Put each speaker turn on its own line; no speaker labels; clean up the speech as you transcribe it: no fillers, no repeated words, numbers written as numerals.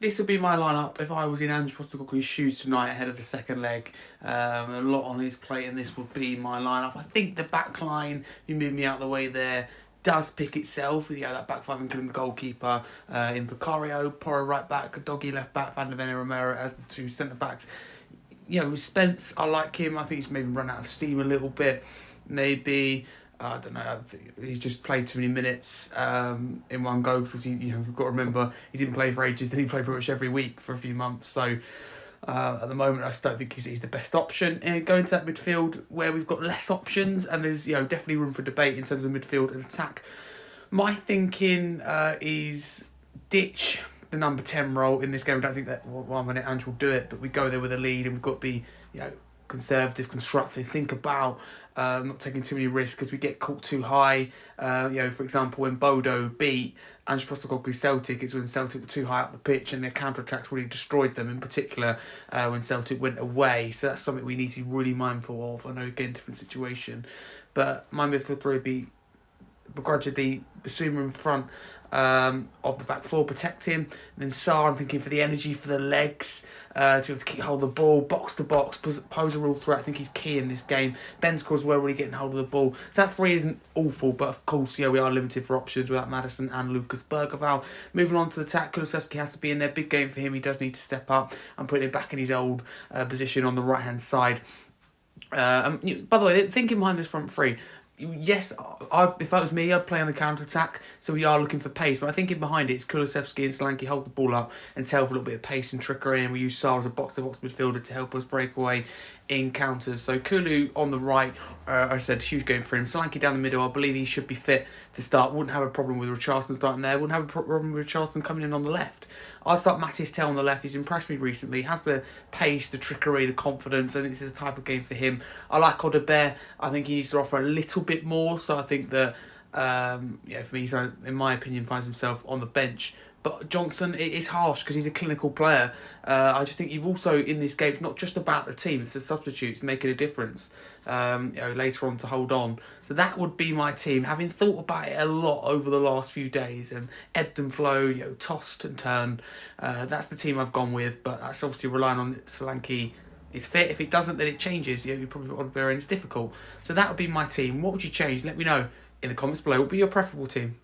This would be my lineup if I was in Ange Postecoglou's shoes tonight ahead of the second leg. A lot on his plate, and this would be my lineup. I think the back line, you move me out of the way there, does pick itself. That back five, including the goalkeeper, in Vicario, Porro right back, Doggy left back, Van der Ven and Romero as the two centre backs. Spence, I like him. I think he's maybe run out of steam a little bit. Maybe, I don't know. I think he's just played too many minutes in one go because you've got to remember he didn't play for ages. Then he played pretty much every week for a few months. So at the moment, I just don't think he's the best option. And going to that midfield where we've got less options and there's definitely room for debate in terms of midfield and attack. My thinking is ditch the number 10 role in this game. I don't think that 1 minute Ange will do it, but we go there with a lead and we've got to be conservative, constructive, think about not taking too many risks because we get caught too high. For example, when Bodo beat Ange Postecoglou Celtic, it's when Celtic were too high up the pitch and their counter-attacks really destroyed them, in particular when Celtic went away. So that's something we need to be really mindful of. I know, again, different situation. But my midfield three would be begrudgingly Basuma in front of the back four, protect him. And then Sarr, I'm thinking for the energy, for the legs, to be able to keep hold of the ball, box to box, pose a real threat. I think he's key in this game. Benzema as well, really getting hold of the ball. So that three isn't awful, but of course, we are limited for options without Maddison and Lucas Bergevall. Moving on to the attack, Kulusevski has to be in there. Big game for him. He does need to step up and put him back in his old position on the right-hand side. By the way, thinking behind this front three, yes, if that was me, I'd play on the counter-attack, so we are looking for pace. But I think in behind it, it's Kulusevski and Solanke hold the ball up and tell for a little bit of pace and trickery, and we use Sarr as a box-to-box midfielder to help us break away in counters. So Kulu on the right, I said, huge game for him. Solanke down the middle, I believe he should be fit to start. Wouldn't have a problem with Richarlison starting there. Wouldn't have a problem with Richarlison coming in on the left. I'll start Matis Tell on the left. He's impressed me recently. He has the pace, the trickery, the confidence. I think this is the type of game for him. I like Odobert. I think he needs to offer a little bit more. So I think that, for me, in my opinion, finds himself on the bench. But Johnson, it is harsh because he's a clinical player. I just think you've also, in this game, it's not just about the team, it's the substitutes making a difference later on to hold on. So that would be my team, having thought about it a lot over the last few days and ebbed and flowed, tossed and turned. That's the team I've gone with, but that's obviously relying on Solanke is fit. If it doesn't, then it changes. You probably want to bear in, it's difficult. So that would be my team. What would you change? Let me know in the comments below. What would be your preferable team?